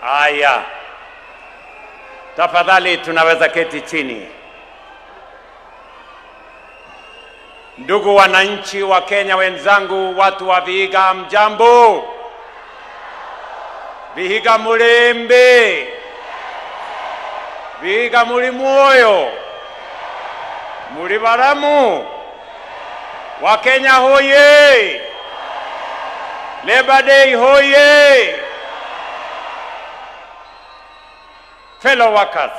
Haya, tafadhali tunaweza keti chini. Ndugu wananchi wa Kenya wenzangu, watu wa Vihiga, mjambo. Vihiga mulembe, Vihiga muli mwoyo, muli baramu, wa Kenya hoye, Labor Day hoye. Fellow workers,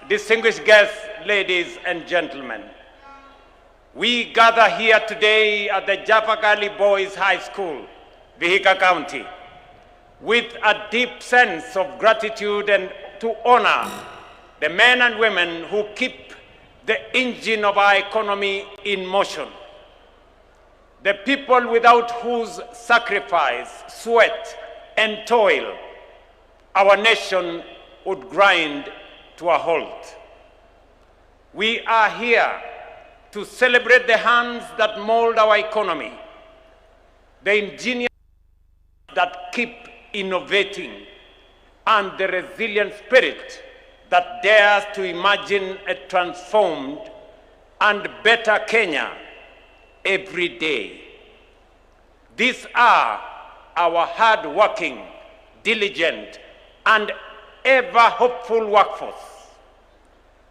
distinguished guests, ladies and gentlemen, we gather here today at the Chavakali Boys High School, Vihiga County, with a deep sense of gratitude and to honor the men and women who keep the engine of our economy in motion. The people without whose sacrifice, sweat, and toil our nation would grind to a halt. We are here to celebrate the hands that mold our economy, the engineers that keep innovating, and the resilient spirit that dares to imagine a transformed and better Kenya every day. These are our hard-working, diligent, and ever-hopeful workforce.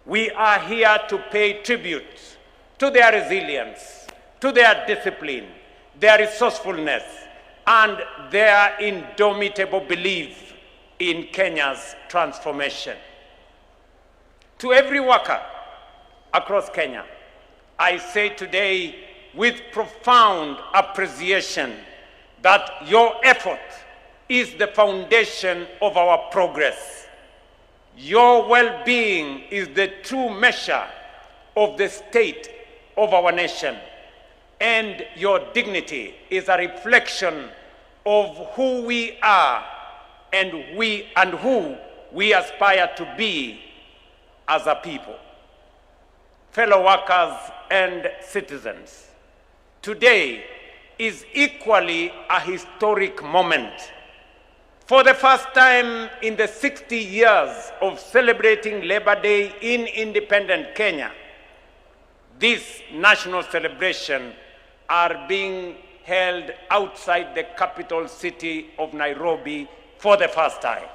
We are here to pay tribute to their resilience, to their discipline, their resourcefulness, and their indomitable belief in Kenya's transformation. To every worker across Kenya, I say today with profound appreciation that your effort is the foundation of our progress. Your well-being is the true measure of the state of our nation, and your dignity is a reflection of who we are and who we aspire to be as a people. Fellow workers and citizens, today is equally a historic moment. For the first time in the 60 years of celebrating Labor Day in independent Kenya, this national celebration are being held outside the capital city of Nairobi for the first time.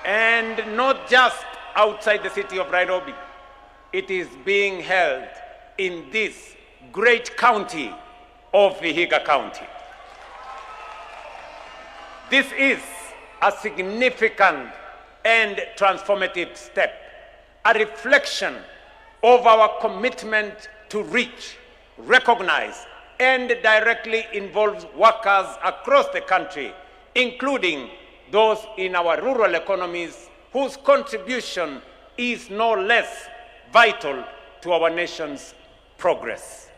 And not just outside the city of Nairobi, it is being held in this great county of Vihiga County. This is a significant and transformative step, a reflection of our commitment to reach, recognize, and directly involve workers across the country, including those in our rural economies whose contribution is no less vital to our nation's progress.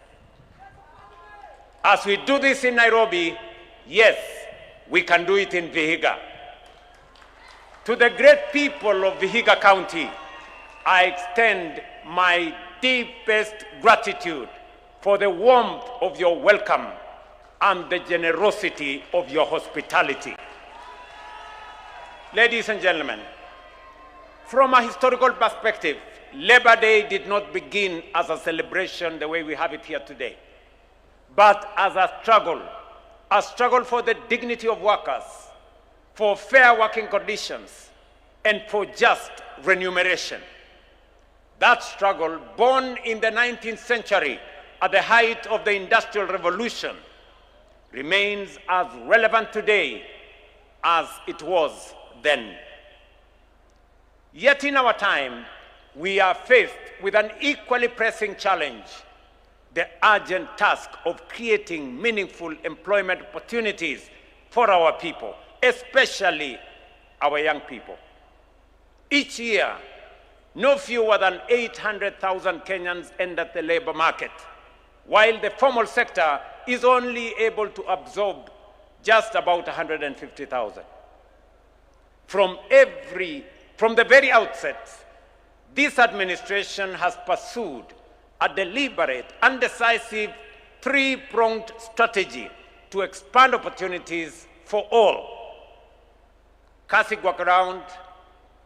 As we do this in Nairobi, yes, we can do it in Vihiga. To the great people of Vihiga County, I extend my deepest gratitude for the warmth of your welcome and the generosity of your hospitality. Ladies and gentlemen, from a historical perspective, Labor Day did not begin as a celebration the way we have it here today, but as a struggle for the dignity of workers, for fair working conditions, and for just remuneration. That struggle, born in the 19th century at the height of the Industrial Revolution, remains as relevant today as it was then. Yet in our time, we are faced with an equally pressing challenge: the urgent task of creating meaningful employment opportunities for our people, especially our young people. Each year, no fewer than 800,000 Kenyans enter the labor market, while the formal sector is only able to absorb just about 150,000. From the very outset, this administration has pursued a deliberate and decisive three-pronged strategy to expand opportunities for all. Kazi kwa ground,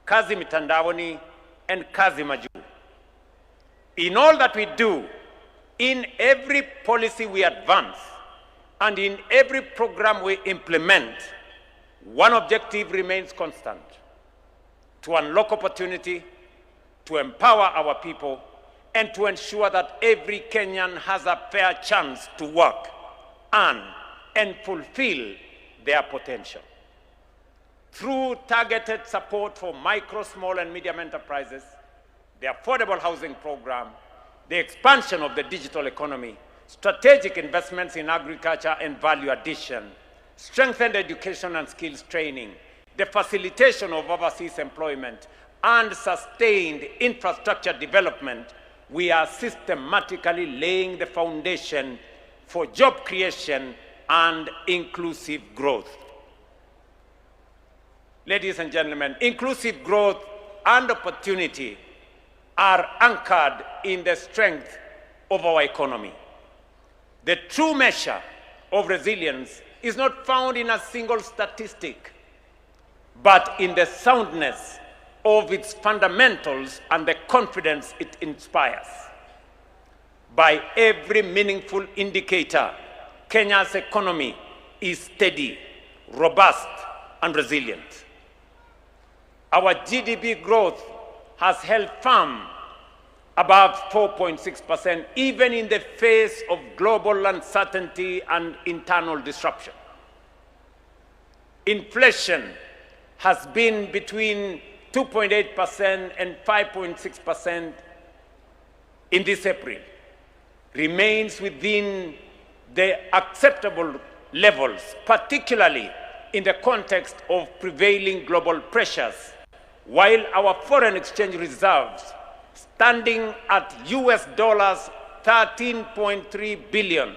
kazi mitandaoni, and kazi majuu. In all that we do, in every policy we advance, and in every program we implement, one objective remains constant: to unlock opportunity, to empower our people, and to ensure that every Kenyan has a fair chance to work, earn, and fulfill their potential. Through targeted support for micro, small, and medium enterprises, the affordable housing program, the expansion of the digital economy, strategic investments in agriculture and value addition, strengthened education and skills training, the facilitation of overseas employment, and sustained infrastructure development, we are systematically laying the foundation for job creation and inclusive growth. Ladies and gentlemen, inclusive growth and opportunity are anchored in the strength of our economy. The true measure of resilience is not found in a single statistic, but in the soundness of its fundamentals and the confidence it inspires. By every meaningful indicator, Kenya's economy is steady, robust, and resilient. Our GDP growth has held firm above 4.6%, even in the face of global uncertainty and internal disruption. Inflation has been between 2.8% and 5.6% in this April, remains within the acceptable levels, particularly in the context of prevailing global pressures, while our foreign exchange reserves, standing at US dollars 13.3 billion,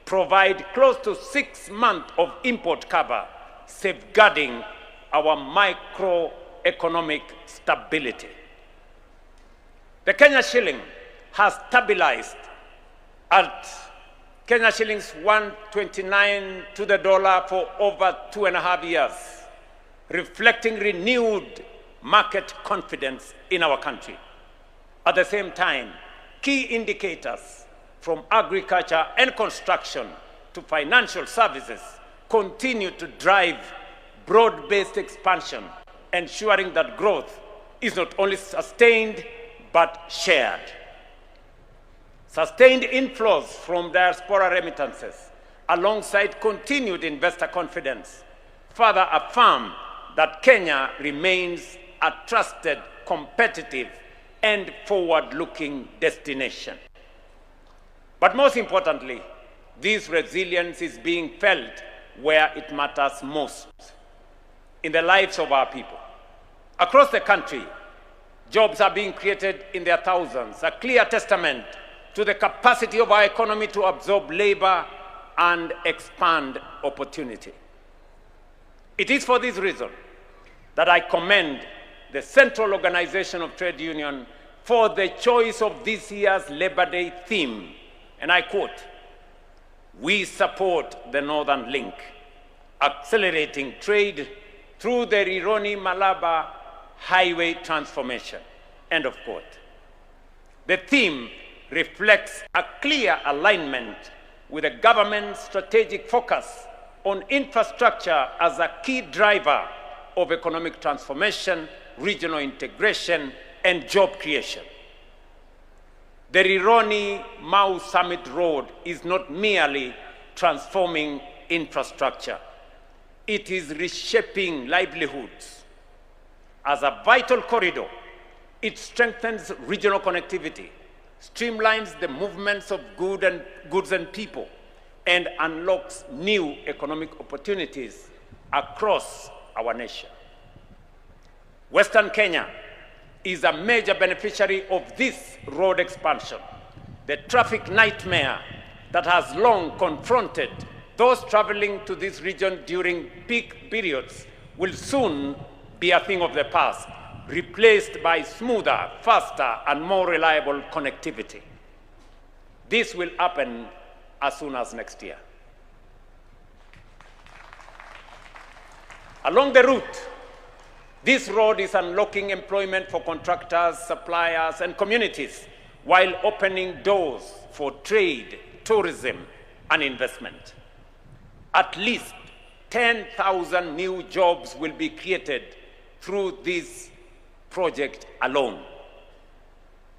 provide close to 6 months of import cover, safeguarding our microeconomic stability. The Kenya shilling has stabilized at Kenya shillings 129 to the dollar for over 2.5 years, reflecting renewed market confidence in our country. At the same time, key indicators from agriculture and construction to financial services continue to drive broad-based expansion, ensuring that growth is not only sustained but shared. Sustained inflows from diaspora remittances, alongside continued investor confidence, further affirm that Kenya remains a trusted, competitive, and forward-looking destination. But most importantly, this resilience is being felt where it matters most, in the lives of our people. Across the country, jobs are being created in their thousands, a clear testament to the capacity of our economy to absorb labor and expand opportunity. It is for this reason that I commend the Central Organization of Trade Union for the choice of this year's Labor Day theme, and I quote, "We support the Northern Link, accelerating trade through the Rironi-Malaba highway transformation," end of quote. The theme reflects a clear alignment with the government's strategic focus on infrastructure as a key driver of economic transformation, regional integration, and job creation. The Rironi-Mau Summit Road is not merely transforming infrastructure. It is reshaping livelihoods. As a vital corridor, it strengthens regional connectivity, streamlines the movements of goods and people, and unlocks new economic opportunities across our nation. Western Kenya is a major beneficiary of this road expansion. The traffic nightmare that has long confronted those traveling to this region during peak periods will soon be a thing of the past, replaced by smoother, faster, and more reliable connectivity. This will happen as soon as next year. Along the route, this road is unlocking employment for contractors, suppliers, and communities while opening doors for trade, tourism, and investment. At least 10,000 new jobs will be created through this project alone.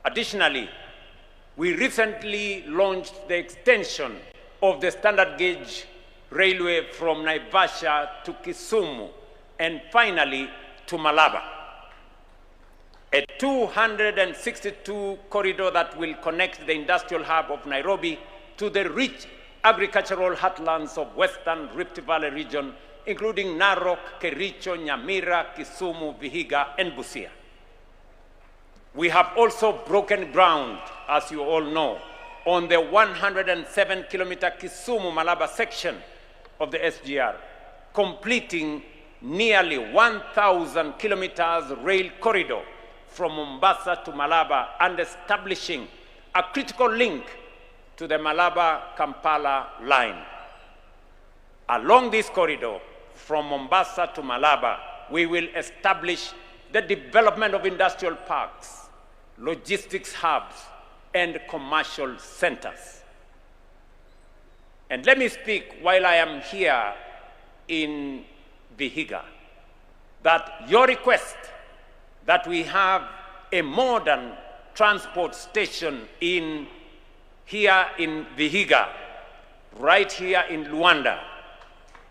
Additionally, we recently launched the extension of the standard gauge railway from Naivasha to Kisumu and finally to Malaba, a 262 corridor that will connect the industrial hub of Nairobi to the rich agricultural heartlands of Western Rift Valley region, including Narok, Kericho, Nyamira, Kisumu, Vihiga, and Busia. We have also broken ground, as you all know, on the 107-kilometer Kisumu-Malaba section of the SGR, completing nearly 1,000 kilometers rail corridor from Mombasa to Malaba and establishing a critical link to the Malaba-Kampala line. Along this corridor, from Mombasa to Malaba, we will establish the development of industrial parks, logistics hubs, and commercial centers. And let me speak while I am here in Vihiga, that your request that we have a modern transport station here in Vihiga, right here in Luanda,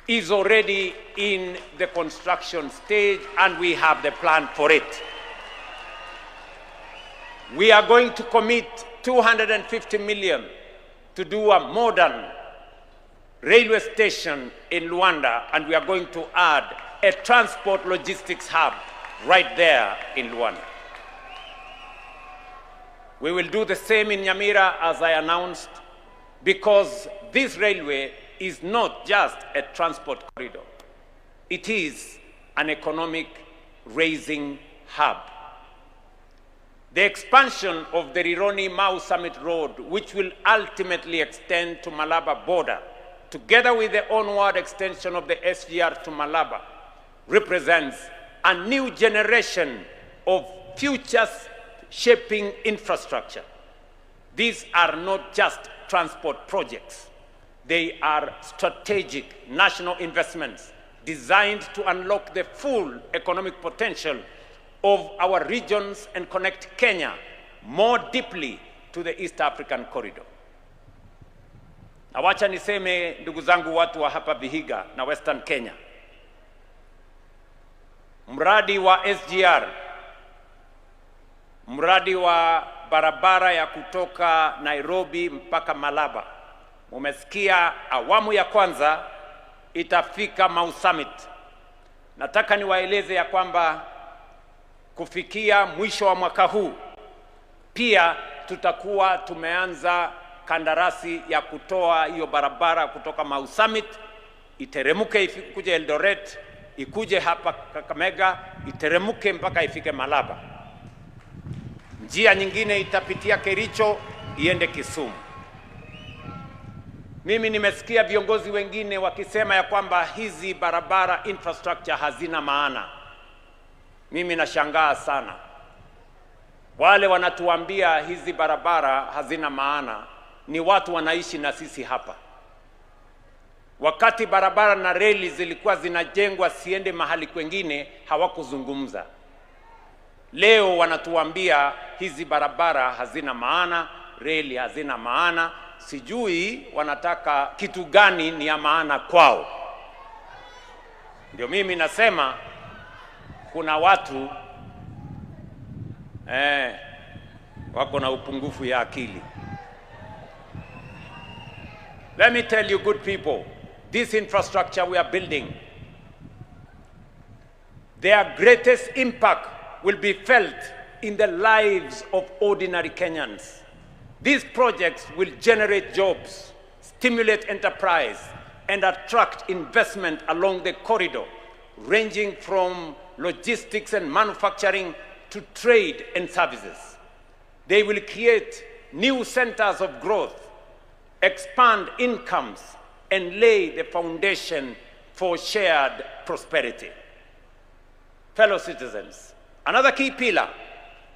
is already in the construction stage, and we have the plan for it. We are going to commit 250 million to do a modern railway station in Luanda, and we are going to add a transport logistics hub right there in Luanda. We will do the same in Nyamira, as I announced, because this railway is not just a transport corridor. It is an economic raising hub. The expansion of the Rironi-Mau Summit Road, which will ultimately extend to Malaba border, together with the onward extension of the SGR to Malaba, represents a new generation of future-shaping infrastructure. These are not just transport projects. They are strategic national investments designed to unlock the full economic potential of our regions and connect Kenya more deeply to the East African corridor. Na wacha niseme, ndugu zangu, watu wa hapa Vihiga na Western Kenya, mradi wa SGR, mradi wa barabara ya kutoka Nairobi mpaka Malaba, mumesikia awamu ya kwanza itafika Mau Summit. Nataka niwaeleze ya kwamba kufikia mwisho wa mwaka huu pia tutakuwa tumeanza kandarasi ya kutoa hiyo barabara kutoka Mau Summit, iteremuke ikuje Eldoret, ikuje hapa Kakamega, iteremuke mpaka ifike Malaba. Njia nyingine itapitia Kericho iende Kisumu. Mimi nimesikia viongozi wengine wakisema ya kwamba hizi barabara infrastructure hazina maana. Mimi nashangaa sana. Wale wanatuambia hizi barabara hazina maana ni watu wanaishi na sisi hapa. Wakati barabara na reli zilikuwa zinajengwa siende mahali kwengine, hawakuzungumza. Leo wanatuambia hizi barabara hazina maana, reli hazina maana. Sijui wanataka kitu gani ni ya maana kwao. Ndio mimi nasema kuna watu wako na upungufu ya akili. Let me tell you, good people, this infrastructure we are building, their greatest impact will be felt in the lives of ordinary Kenyans. These projects will generate jobs, stimulate enterprise, and attract investment along the corridor, ranging from logistics and manufacturing to trade and services. They will create new centers of growth, expand incomes, and lay the foundation for shared prosperity. Fellow citizens, another key pillar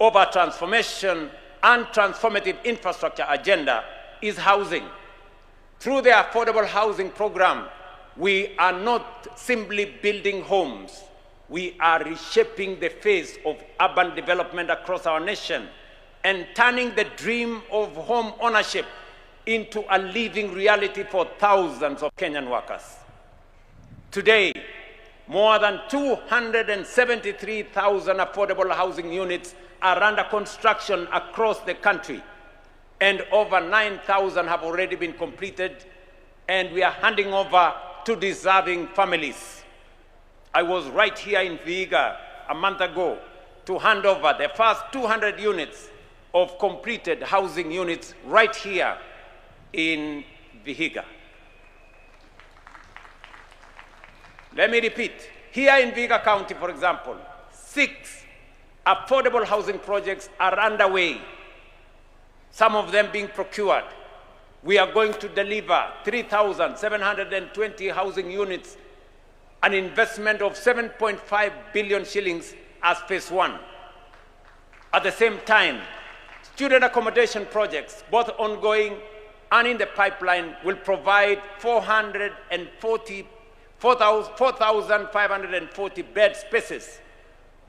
of our transformation and transformative infrastructure agenda is housing. Through the Affordable Housing Program, we are not simply building homes. We are reshaping the face of urban development across our nation and turning the dream of home ownership into a living reality for thousands of Kenyan workers. Today, more than 273,000 affordable housing units are under construction across the country, and over 9,000 have already been completed, and we are handing over to deserving families. I was right here in Vihiga a month ago to hand over the first 200 units of completed housing units right here in Vihiga. Let me repeat. Here in Vihiga County, for example, 6 affordable housing projects are underway, some of them being procured. We are going to deliver 3,720 housing units, an investment of 7.5 billion shillings as phase 1. At the same time, student accommodation projects, both ongoing and in the pipeline, will provide 4,540 bed spaces,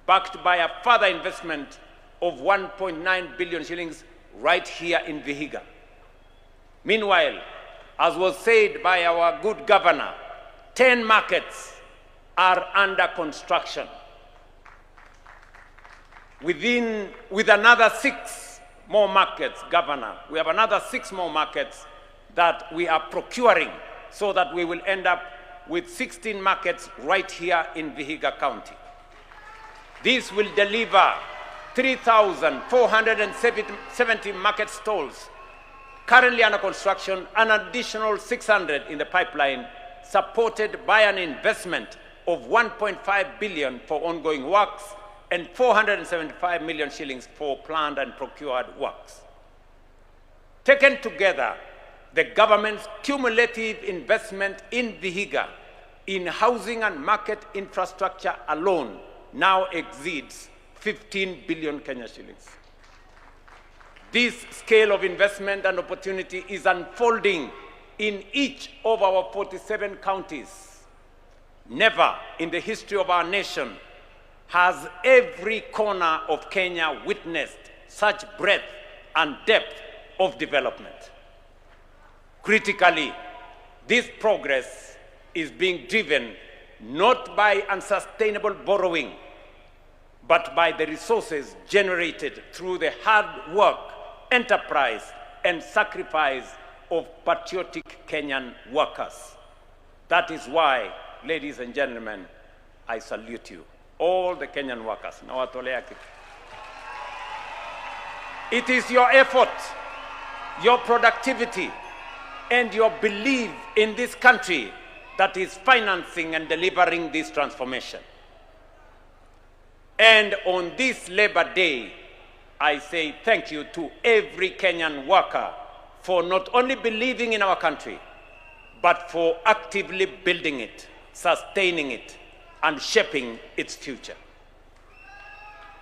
backed by a further investment of 1.9 billion shillings right here in Vihiga. Meanwhile, as was said by our good governor, 10 markets are under construction. With another 6 more markets, Governor, we have another 6 more markets that we are procuring so that we will end up with 16 markets right here in Vihiga County. This will deliver 3,470 market stalls currently under construction, an additional 600 in the pipeline, supported by an investment of 1.5 billion for ongoing works and 475 million shillings for planned and procured works. Taken together, the government's cumulative investment in Vihiga in housing and market infrastructure alone now exceeds 15 billion Kenya shillings. This scale of investment and opportunity is unfolding in each of our 47 counties. Never in the history of our nation has every corner of Kenya witnessed such breadth and depth of development. Critically, this progress is being driven not by unsustainable borrowing, but by the resources generated through the hard work, enterprise, and sacrifice of patriotic Kenyan workers. That is why, ladies and gentlemen, I salute you, all the Kenyan workers. It is your effort, your productivity, and your belief in this country that is financing and delivering this transformation. And on this Labor Day, I say thank you to every Kenyan worker for not only believing in our country, but for actively building it, sustaining it, and shaping its future.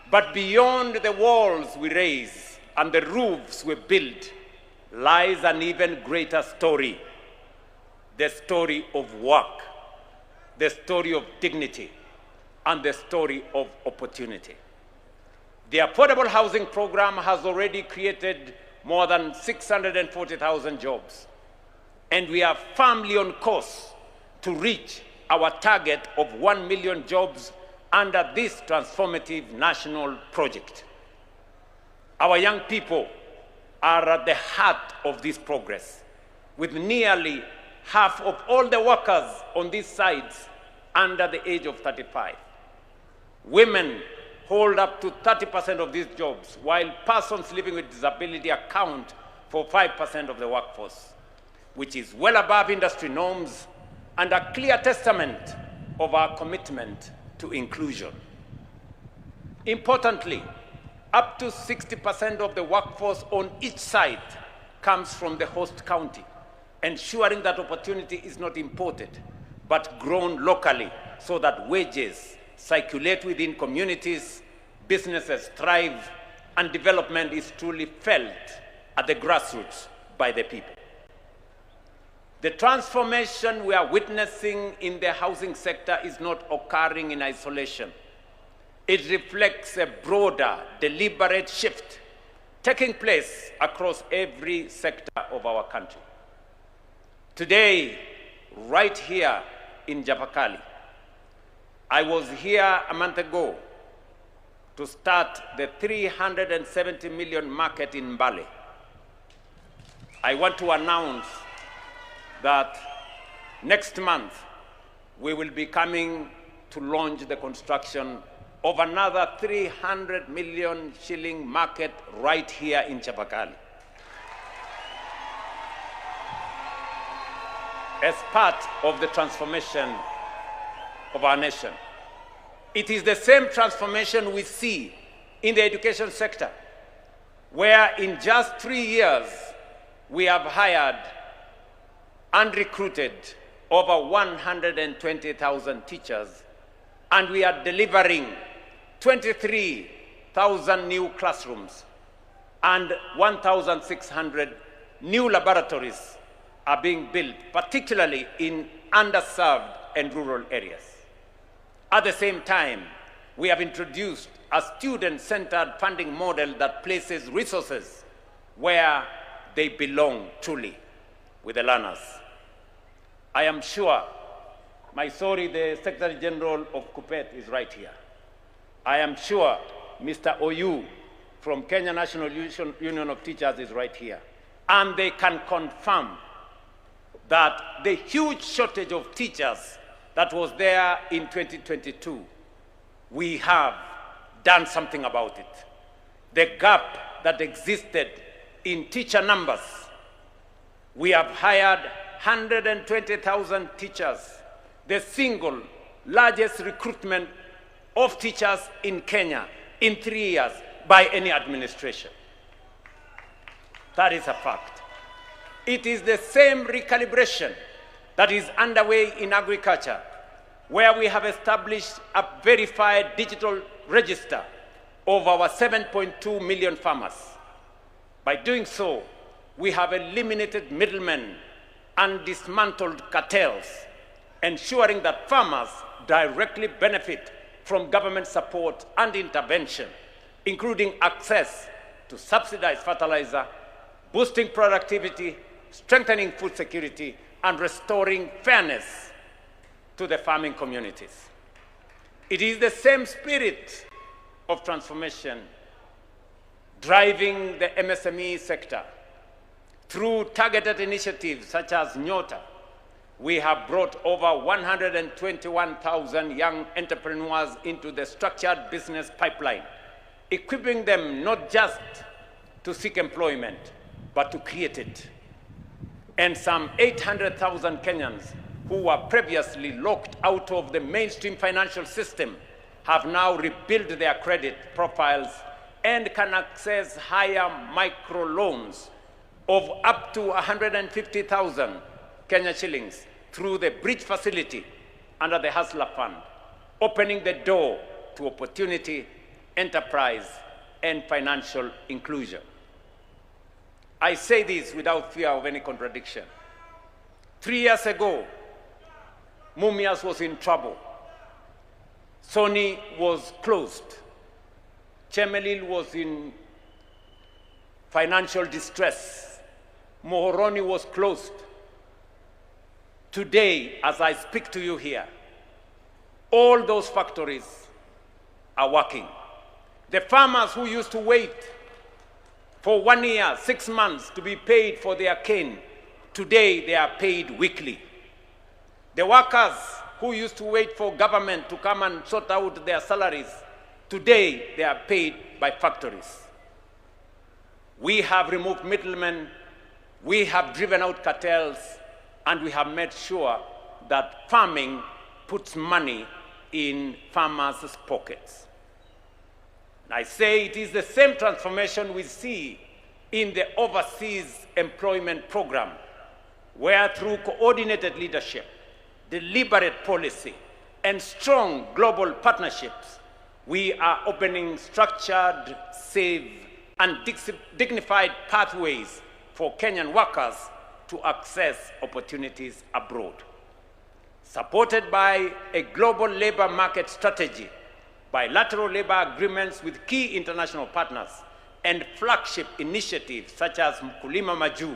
But beyond the walls we raise and the roofs we build lies an even greater story, the story of work, the story of dignity, and the story of opportunity. The Affordable Housing Program has already created more than 640,000 jobs, and we are firmly on course to reach our target of 1 million jobs under this transformative national project. Our young people are at the heart of this progress, with nearly half of all the workers on these sites under the age of 35. Women hold up to 30% of these jobs, while persons living with disability account for 5% of the workforce, which is well above industry norms and a clear testament of our commitment to inclusion. Importantly, up to 60% of the workforce on each site comes from the host county, ensuring that opportunity is not imported, but grown locally so that wages circulate within communities, businesses thrive, and development is truly felt at the grassroots by the people. The transformation we are witnessing in the housing sector is not occurring in isolation. It reflects a broader, deliberate shift taking place across every sector of our country. Today, right here in Chavakali, I was here a month ago to start the 370 million market in Mbale. I want to announce that next month we will be coming to launch the construction of another 300 million shilling market right here in Chavakali. As part of the transformation of our nation. It is the same transformation we see in the education sector, where in just 3 years, we have hired and recruited over 120,000 teachers, and we are delivering 23,000 new classrooms and 1,600 new laboratories are being built, particularly in underserved and rural areas. At the same time, we have introduced a student-centered funding model that places resources where they belong truly, with the learners. I am sure, the Secretary General of KUPPET is right here. I am sure Mr. Oyu from Kenya National Union of Teachers is right here. And they can confirm that the huge shortage of teachers that was there in 2022, we have done something about it. The gap that existed in teacher numbers, we have hired 120,000 teachers, the single largest recruitment of teachers in Kenya in 3 years by any administration. That is a fact. It is the same recalibration that is underway in agriculture, where we have established a verified digital register of our 7.2 million farmers. By doing so, we have eliminated middlemen and dismantled cartels, ensuring that farmers directly benefit from government support and intervention, including access to subsidized fertilizer, boosting productivity, strengthening food security, and restoring fairness to the farming communities. It is the same spirit of transformation driving the MSME sector. Through targeted initiatives such as Nyota, we have brought over 121,000 young entrepreneurs into the structured business pipeline, equipping them not just to seek employment, but to create it. And some 800,000 Kenyans who were previously locked out of the mainstream financial system have now rebuilt their credit profiles and can access higher microloans of up to 150,000 Kenya shillings through the bridge facility under the Hustler Fund, opening the door to opportunity, enterprise, and financial inclusion. I say this without fear of any contradiction. 3 years ago, Mumias was in trouble. Sony was closed. Chemelil was in financial distress. Mohoroni was closed. Today, as I speak to you here, all those factories are working. The farmers who used to wait for 1 year, 6 months to be paid for their cane, today they are paid weekly. The workers who used to wait for government to come and sort out their salaries, today they are paid by factories. We have removed middlemen, we have driven out cartels, and we have made sure that farming puts money in farmers' pockets. I say it is the same transformation we see in the overseas employment program, where through coordinated leadership, deliberate policy, and strong global partnerships, we are opening structured, safe, and dignified pathways for Kenyan workers to access opportunities abroad. Supported by a global labor market strategy, bilateral labor agreements with key international partners, and flagship initiatives such as Mkulima Maju,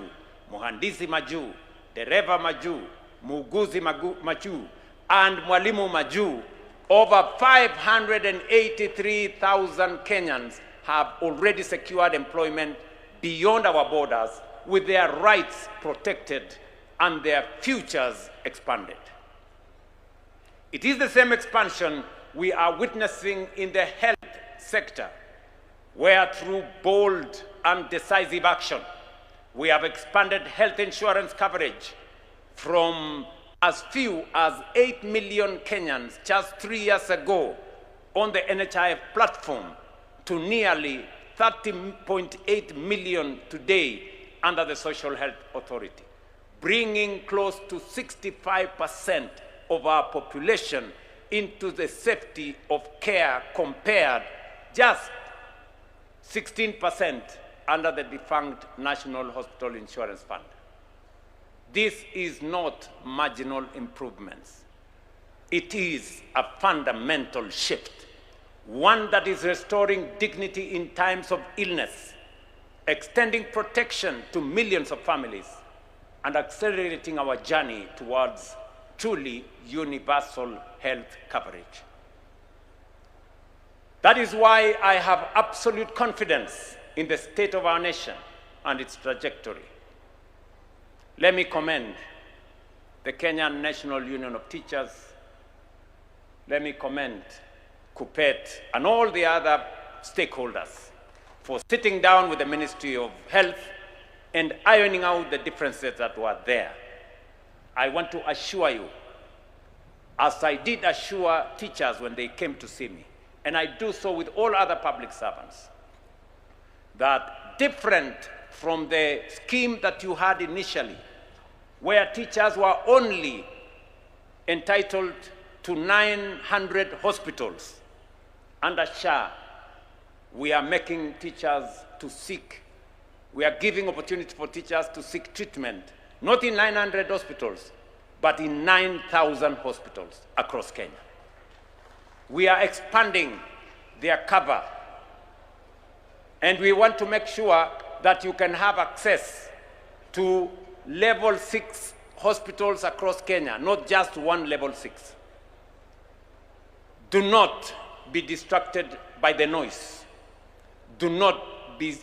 Muhandisi Maju, Dereva Maju, Muuguzi Maju, and Mwalimu Maju, over 583,000 Kenyans have already secured employment beyond our borders, with their rights protected and their futures expanded. It is the same expansion we are witnessing in the health sector, where through bold and decisive action, we have expanded health insurance coverage from as few as 8 million Kenyans just 3 years ago on the NHIF platform to nearly 30.8 million today under the Social Health Authority, bringing close to 65% of our population into the safety of care, compared just 16% under the defunct National Hospital Insurance Fund. This is not marginal improvements. It is a fundamental shift, one that is restoring dignity in times of illness, extending protection to millions of families, and accelerating our journey towards truly universal health coverage. That is why I have absolute confidence in the state of our nation and its trajectory. Let me commend the Kenyan National Union of Teachers. Let me commend KUPPET and all the other stakeholders for sitting down with the Ministry of Health and ironing out the differences that were there. I want to assure you, as I did assure teachers when they came to see me, and I do so with all other public servants, that different from the scheme that you had initially, where teachers were only entitled to 900 hospitals under SHA, we are making teachers to seek, we are giving opportunity for teachers to seek treatment, not in 900 hospitals, but in 9,000 hospitals across Kenya. We are expanding their cover, and we want to make sure that you can have access to level 6 hospitals across Kenya, not just one level 6. Do not be distracted by the noise. Do not be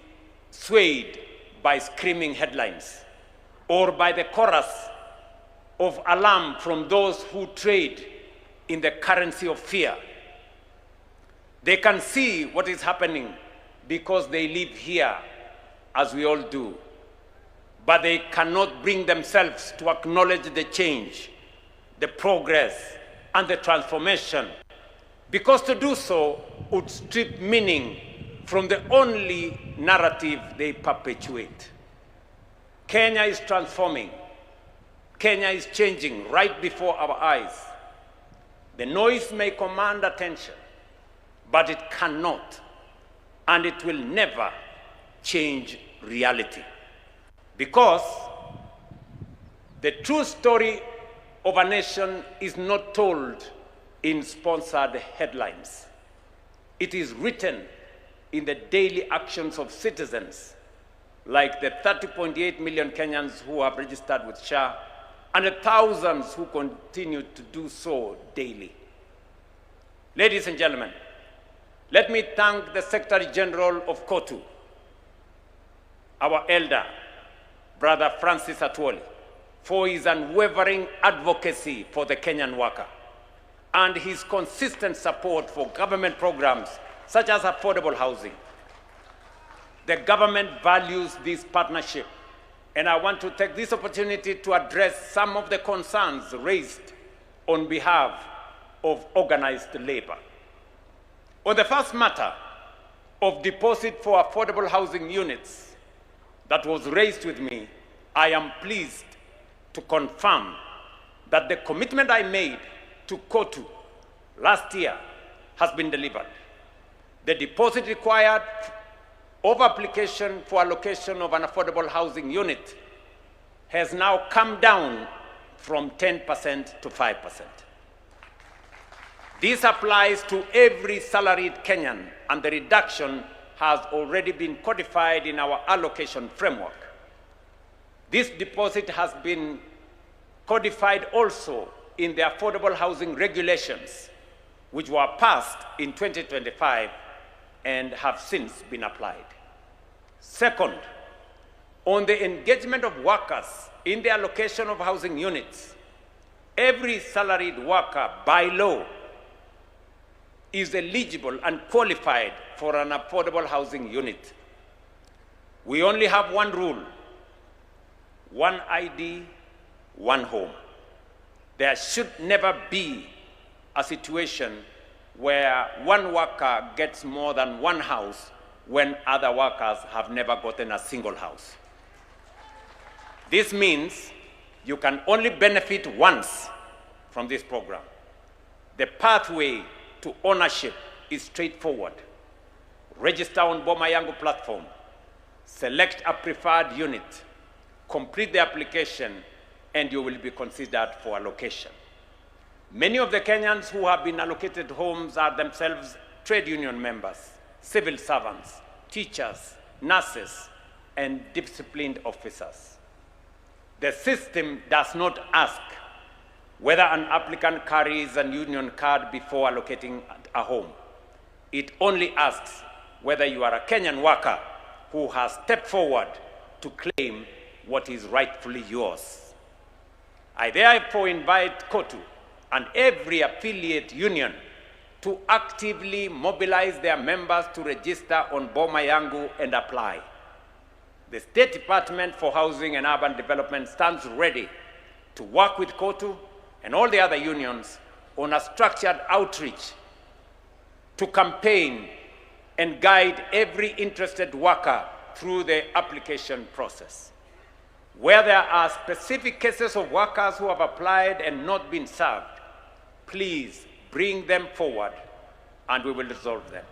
swayed by screaming headlines or by the chorus of alarm from those who trade in the currency of fear. They can see what is happening because they live here, as we all do, but they cannot bring themselves to acknowledge the change, the progress, and the transformation, because to do so would strip meaning from the only narrative they perpetuate. Kenya is transforming. Kenya is changing right before our eyes. The noise may command attention, but it cannot, and it will never change reality. Because the true story of a nation is not told in sponsored headlines. It is written in the daily actions of citizens, like the 30.8 million Kenyans who have registered with SHA, and the thousands who continue to do so daily. Ladies and gentlemen, let me thank the Secretary General of KOTU, our elder, Brother Francis Atwoli, for his unwavering advocacy for the Kenyan worker and his consistent support for government programs such as affordable housing. The government values this partnership, and I want to take this opportunity to address some of the concerns raised on behalf of organized labor. On the first matter of deposit for affordable housing units that was raised with me, I am pleased to confirm that the commitment I made to KOTU last year has been delivered. The deposit required of application for allocation of an affordable housing unit has now come down from 10% to 5%. This applies to every salaried Kenyan, and the reduction has already been codified in our allocation framework. This deposit has been codified also in the affordable housing regulations, which were passed in 2025 and have since been applied. Second, on the engagement of workers in the allocation of housing units, every salaried worker by law is eligible and qualified for an affordable housing unit. We only have one rule: one ID, one home. There should never be a situation where one worker gets more than one house when other workers have never gotten a single house. This means you can only benefit once from this program. The pathway to ownership is straightforward. Register on Boma Yangu platform, select a preferred unit, complete the application, and you will be considered for allocation. Many of the Kenyans who have been allocated homes are themselves trade union members, civil servants, teachers, nurses, and disciplined officers. The system does not ask whether an applicant carries a union card before allocating a home. It only asks whether you are a Kenyan worker who has stepped forward to claim what is rightfully yours. I therefore invite KOTU and every affiliate union to actively mobilize their members to register on Boma Yangu and apply. The State Department for Housing and Urban Development stands ready to work with KOTU and all the other unions on a structured outreach to campaign and guide every interested worker through the application process. Where there are specific cases of workers who have applied and not been served, please bring them forward and we will resolve them.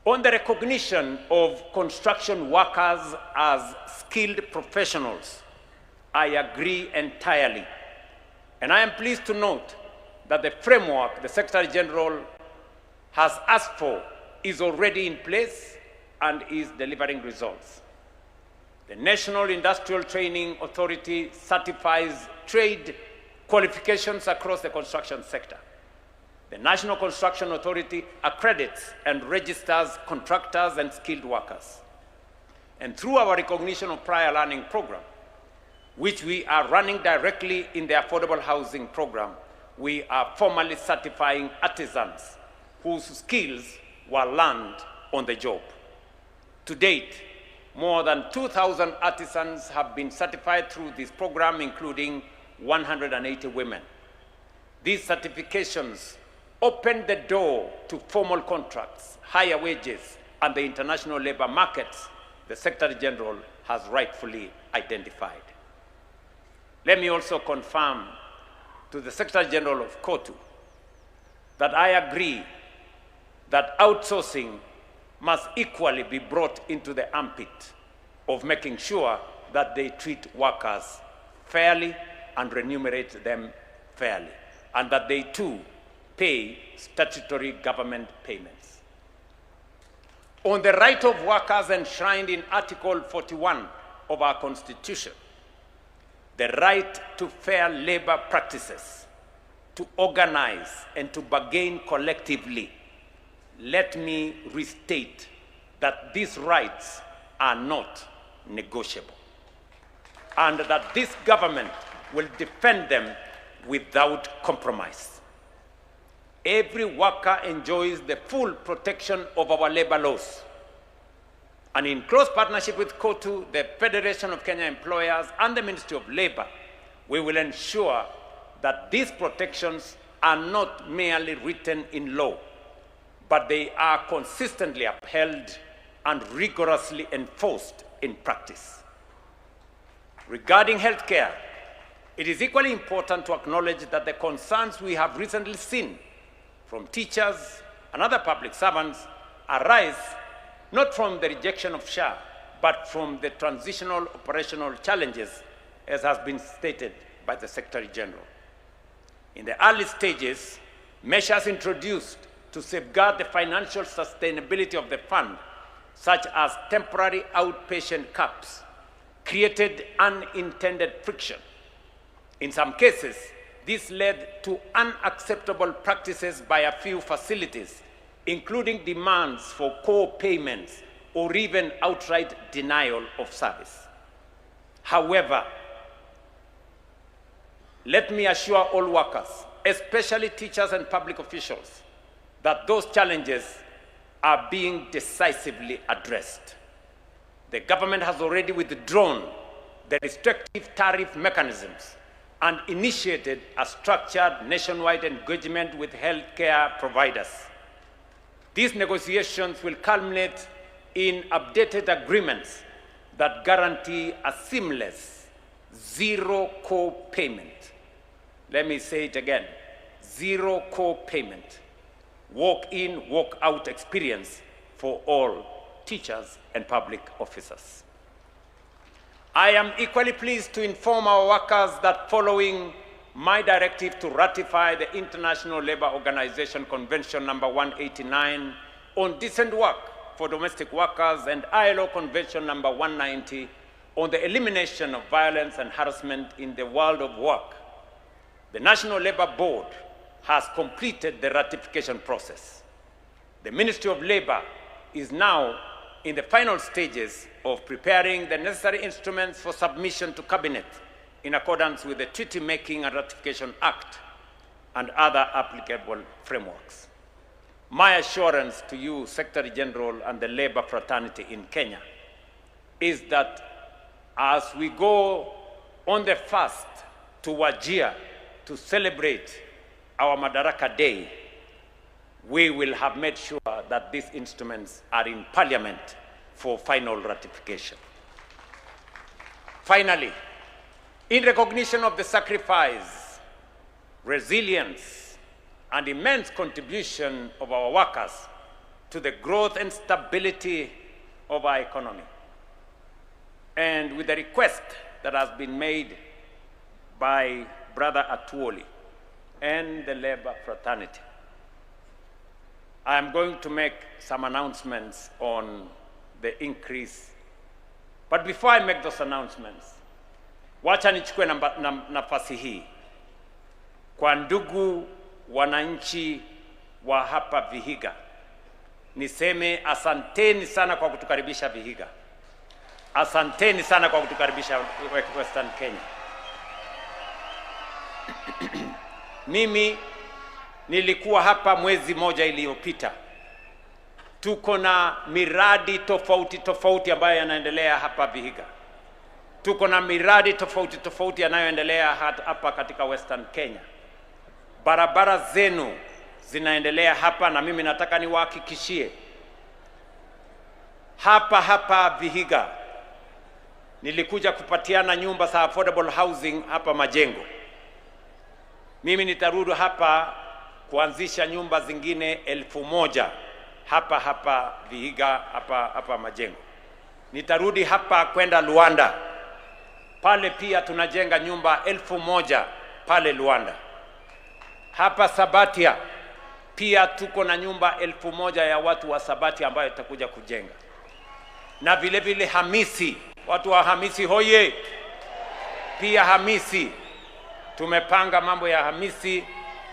On the recognition of construction workers as skilled professionals, I agree entirely. And I am pleased to note that the framework the Secretary General has asked for is already in place and is delivering results. The National Industrial Training Authority certifies trade qualifications across the construction sector. The National Construction Authority accredits and registers contractors and skilled workers. And through our recognition of prior learning program, which we are running directly in the affordable housing program, we are formally certifying artisans whose skills were learned on the job. To date, more than 2,000 artisans have been certified through this program, including 180 women. These certifications open the door to formal contracts, higher wages, and the international labor markets the Secretary General has rightfully identified. Let me also confirm to the Secretary General of KOTU that I agree that outsourcing must equally be brought into the ambit of making sure that they treat workers fairly and remunerate them fairly, and that they too pay statutory government payments. On the right of workers enshrined in Article 41 of our Constitution, the right to fair labor practices, to organize and to bargain collectively, let me restate that these rights are not negotiable, and that this government will defend them without compromise. Every worker enjoys the full protection of our labor laws. And in close partnership with KOTU, the Federation of Kenya Employers, and the Ministry of Labor, we will ensure that these protections are not merely written in law, but they are consistently upheld and rigorously enforced in practice. Regarding healthcare, it is equally important to acknowledge that the concerns we have recently seen from teachers and other public servants arise not from the rejection of SHA, but from the transitional operational challenges, as has been stated by the Secretary General. In the early stages, measures introduced to safeguard the financial sustainability of the fund, such as temporary outpatient caps, created unintended friction. In some cases, this led to unacceptable practices by a few facilities, including demands for co-payments or even outright denial of service. However, let me assure all workers, especially teachers and public officials, that those challenges are being decisively addressed. The government has already withdrawn the restrictive tariff mechanisms and initiated a structured nationwide engagement with healthcare providers. These negotiations will culminate in updated agreements that guarantee a seamless zero co-payment. Let me say it again, zero co-payment, walk-in, walk-out experience for all teachers and public officers. I am equally pleased to inform our workers that following my directive to ratify the International Labour Organization Convention number 189 on decent work for domestic workers and ILO Convention number 190 on the elimination of violence and harassment in the world of work, the National Labour Board has completed the ratification process. The Ministry of Labour is now in the final stages of preparing the necessary instruments for submission to Cabinet in accordance with the Treaty Making and Ratification Act and other applicable frameworks. My assurance to you, Secretary General and the Labour fraternity in Kenya, is that as we go on the fast to Wajir to celebrate our Madaraka Day, we will have made sure that these instruments are in Parliament for final ratification. Finally, in recognition of the sacrifice, resilience, and immense contribution of our workers to the growth and stability of our economy, and with the request that has been made by Brother Atuoli and the Labour fraternity, I am going to make some announcements on the increase. But before I make those announcements, wacha nichukue nafasi hii kwa ndugu wananchi wa hapa Vihiga, niseme asanteni sana kwa kutukaribisha Vihiga. Asanteni sana kwa kutukaribisha Western Kenya. Mimi nilikuwa hapa mwezi moja iliyopita. Tuko na miradi tofauti ambayo yanaendelea hapa Vihiga. Tuko na miradi tofauti yanayoendelea hapa katika Western Kenya. Barabara zenu zinaendelea hapa, na mimi nataka niwahakikishie hapa Vihiga nilikuja kupatiana nyumba za affordable housing hapa Majengo. Mimi nitarudi hapa kuanzisha nyumba zingine 1000 hapa Vihiga, hapa Majengo. Nitarudi hapa kwenda Luanda. Pale pia tunajenga nyumba 1000 pale Luanda. Hapa Sabatia pia tuko na nyumba 1000 ya watu wa Sabatia ambayo itakuja kujenga. Na vile vile Hamisi, watu wa Hamisi hoye. Pia Hamisi tumepanga mambo ya Hamisi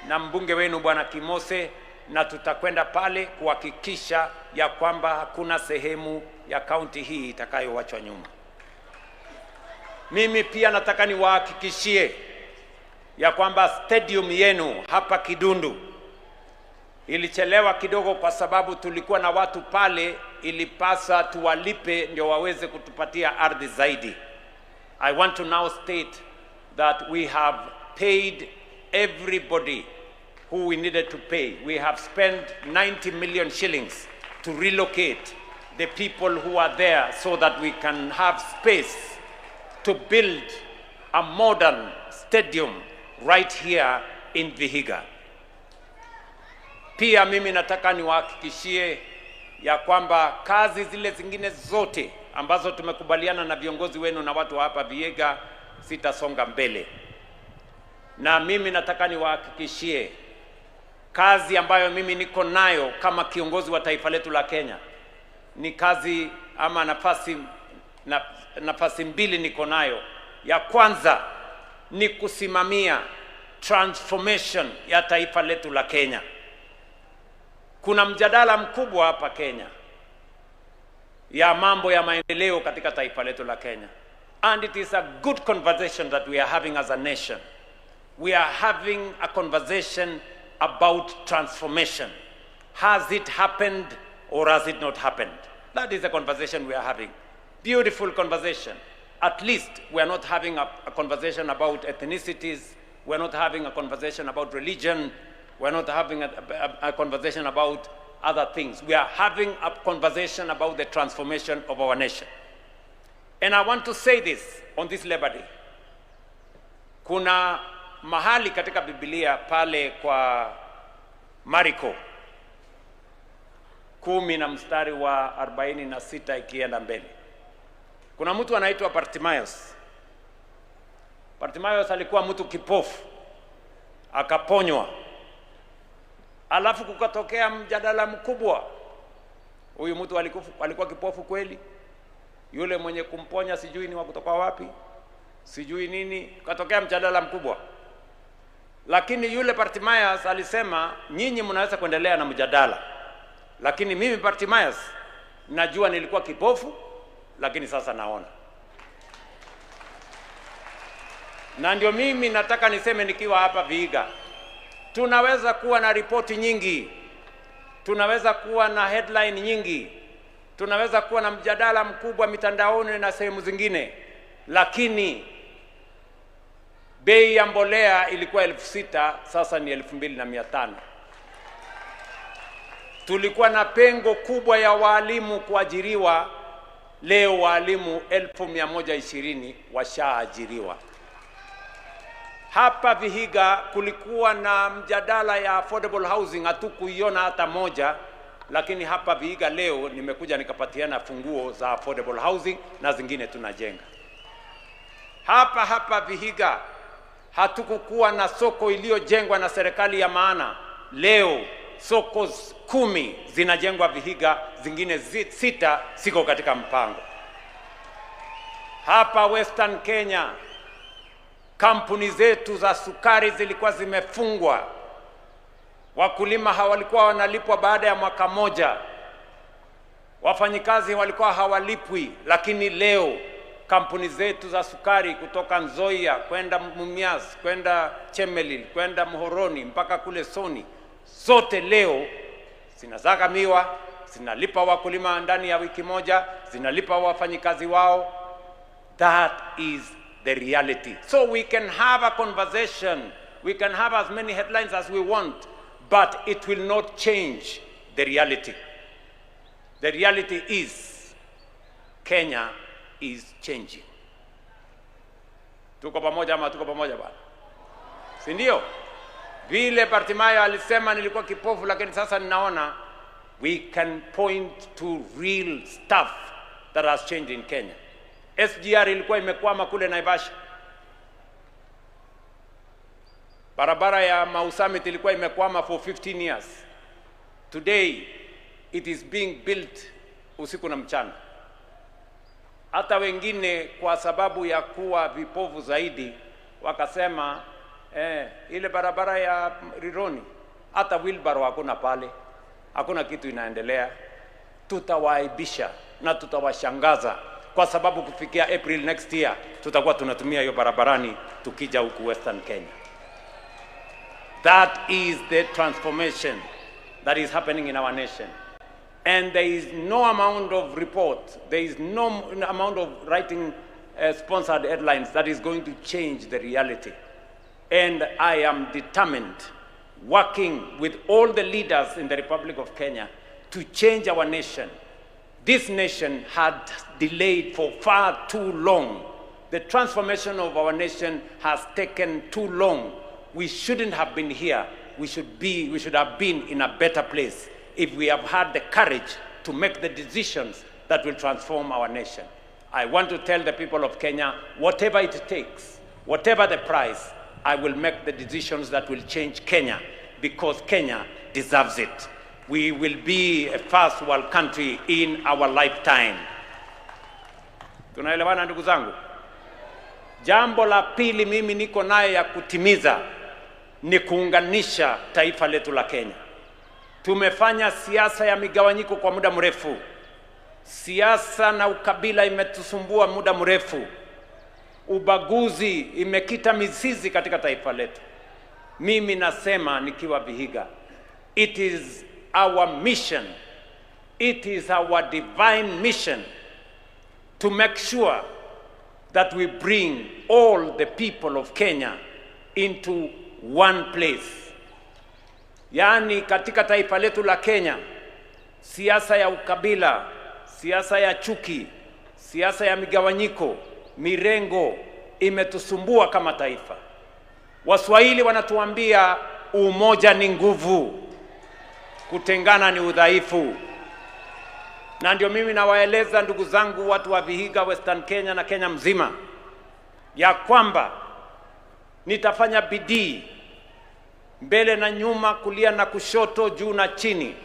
na mbunge wenu Bwana Kimose, na tutakwenda pale kuhakikisha ya kwamba hakuna sehemu ya kaunti hii itakayoachwa nyuma. Mimi pia nataka niwahakikishie ya kwamba stadium yenu hapa Kidundu ilichelewa kidogo kwa sababu tulikuwa na watu pale, ilipasa tuwalipe ndio waweze kutupatia ardhi zaidi. I want to now state that we have paid everybody who we needed to pay. We have spent 90 million shillings to relocate the people who are there so that we can have space to build a modern stadium right here in Vihiga. Pia mimi nataka niwahakikishie ya kwamba kazi zile zingine zote ambazo tumekubaliana na viongozi wenu na watu hapa Vihiga sitasonga mbele. Na mimi nataka niwahakikishie kazi ambayo mimi niko nayo kama kiongozi wa taifa letu la Kenya ni kazi ama nafasi mbili niko nayo. Ya kwanza ni kusimamia transformation ya taifa letu la Kenya. Kuna mjadala mkubwa hapa Kenya ya mambo ya maendeleo katika taifa letu la Kenya. And it is a good conversation that we are having as a nation. We are having a conversation about transformation. Has it happened or has it not happened? That is the conversation we are having. Beautiful conversation. At least we are not having a conversation about ethnicities. We are not having a conversation about religion. We are not having a conversation about other things. We are having a conversation about the transformation of our nation. And I want to say this on this Labor Day. Kuna mahali katika Biblia pale kwa Mariko 10 na mstari wa 46 ikienda mbele. Kuna mtu anaitwa Bartimaeus. Bartimaeus alikuwa mtu kipofu, akaponywa. Alafu kukatokea mjadala mkubwa. Huyu mtu alikuwa kipofu kweli? Yule mwenye kumponya sijui ni wa kutoka wapi? Sijui nini? Kukatokea mjadala mkubwa. Lakini yule Bartimaeus alisema, nyinyi mnaweza kuendelea na mjadala. Lakini mimi Bartimaeus najua nilikuwa kipofu, lakini sasa naona. Na ndio mimi nataka niseme nikiwa hapa Vihiga. Tunaweza kuwa na ripoti nyingi. Tunaweza kuwa na headline nyingi. Tunaweza kuwa na mjadala mkubwa mitandaoni na sehemu zingine. Lakini bei ya mbolea ilikuwa 6,000, sasa ni 2,500. Tulikuwa na pengo kubwa ya walimu kuajiriwa, leo walimu 1,120 washaajiriwa. Hapa Vihiga kulikuwa na mjadala ya affordable housing, hatukuiona hata moja, lakini hapa Vihiga leo nimekuja nikapatiana funguo za affordable housing na zingine tunajenga. Hapa Vihiga hatukukuwa na soko iliyojengwa na serikali ya maana. Leo soko 10 zinajengwa Vihiga, zingine 6 siko katika mpango. Hapa Western Kenya kampuni zetu za sukari zilikuwa zimefungwa. Wakulima hawalikuwa wanalipwa baada ya mwaka moja. Wafanyikazi walikuwa hawalipwi, lakini leo kampuni zetu za sukari kutoka Nzoia kwenda Mumias, kwenda Chemelil, kwenda Muhoroni mpaka kule Soni, zote leo zinazagamiwa, zinalipa wakulima ndani ya wiki moja, zinalipa wafanyikazi wao. That is the reality. So we can have a conversation, we can have as many headlines as we want, but it will not change the reality. The reality is Kenya is changing. Tuko pamoja ama tuko pamoja bwana? Si ndio? Vile Bartimaeus alisema nilikuwa kipofu lakini sasa ninaona, we can point to real stuff that has changed in Kenya. SGR ilikuwa imekwama kule Naivasha. Barabara ya Mau Summit ilikuwa imekwama for 15 years. Today it is being built usiku na mchana. Hata wengine kwa sababu ya kuwa vipofu zaidi wakasema ile barabara ya Rironi hata wheelbarrow hakuna pale, hakuna kitu inaendelea. Tutawaibisha na tutawashangaza, kwa sababu kufikia April next year tutakuwa tunatumia hiyo barabarani tukija huku Western Kenya. That is the transformation that is happening in our nation. And there is no amount of report, there is no amount of writing sponsored headlines that is going to change the reality. And I am determined, working with all the leaders in the Republic of Kenya, to change our nation. This nation had delayed for far too long The transformation of our nation has taken too long. We shouldn't have been here. We should have been in a better place if we have had the courage to make the decisions that will transform our nation. I want to tell the people of Kenya, whatever it takes, whatever the price, I will make the decisions that will change Kenya, because Kenya deserves it. We will be a first world country in our lifetime. Tunaelewana ndugu zangu? Jambo la pili mimi niko naye ya kutimiza ni kuunganisha taifa letu la Kenya. Tumefanya siasa ya migawanyiko kwa muda mrefu. Siasa na ukabila imetusumbua muda mrefu. Ubaguzi imekita mizizi katika taifa letu. Mimi nasema nikiwa Vihiga, it is our mission, it is our divine mission to make sure that we bring all the people of Kenya into one place. Yani katika taifa letu la Kenya, siasa ya ukabila, siasa ya chuki, siasa ya migawanyiko, mirengo imetusumbua kama taifa. Waswahili wanatuambia umoja ni nguvu, kutengana ni udhaifu. Na ndio mimi nawaeleza ndugu zangu watu wa Vihiga, Western Kenya na Kenya mzima, ya kwamba nitafanya bidii mbele na nyuma, kulia na kushoto, juu na chini,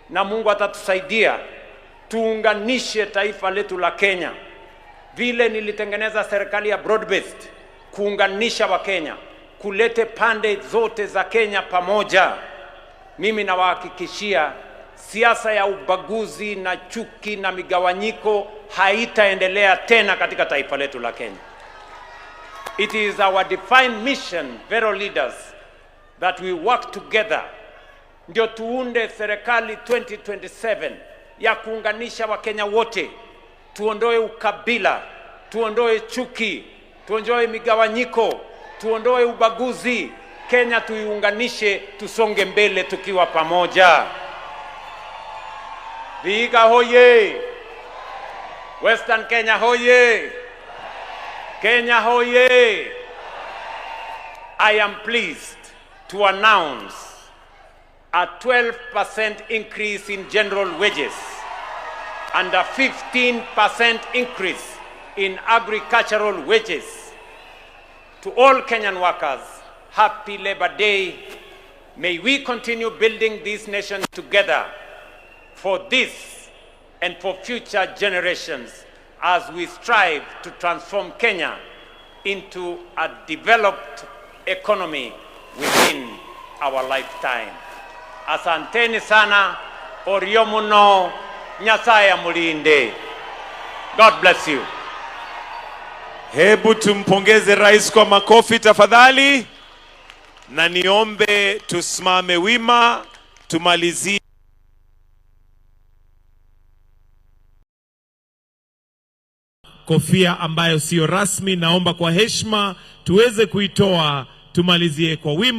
na Mungu atatusaidia tuunganishe taifa letu la Kenya. Vile nilitengeneza serikali ya broad based kuunganisha wa Kenya, kulete pande zote za Kenya pamoja, mimi nawahakikishia siasa ya ubaguzi na chuki na migawanyiko haitaendelea tena katika taifa letu la Kenya. It is our defined mission, fellow leaders, that we work together ndio tuunde serikali 2027 ya kuunganisha Wakenya wote. Tuondoe ukabila, tuondoe chuki, tuondoe migawanyiko, tuondoe ubaguzi. Kenya tuiunganishe, tusonge mbele tukiwa pamoja. Vihiga hoye! Western Kenya hoye! Kenya hoye! I am pleased to announce a 12% increase in general wages and a 15% increase in agricultural wages. To all Kenyan workers, happy Labor Day. May we continue building this nation together for this and for future generations as we strive to transform Kenya into a developed economy within our lifetime. Asanteni sana, oriomuno, Nyasaye mulinde. God bless you. Hebu tumpongeze rais kwa makofi tafadhali, na niombe tusimame wima tumalizie kofia ambayo sio rasmi. Naomba kwa heshima tuweze kuitoa, tumalizie kwa wima.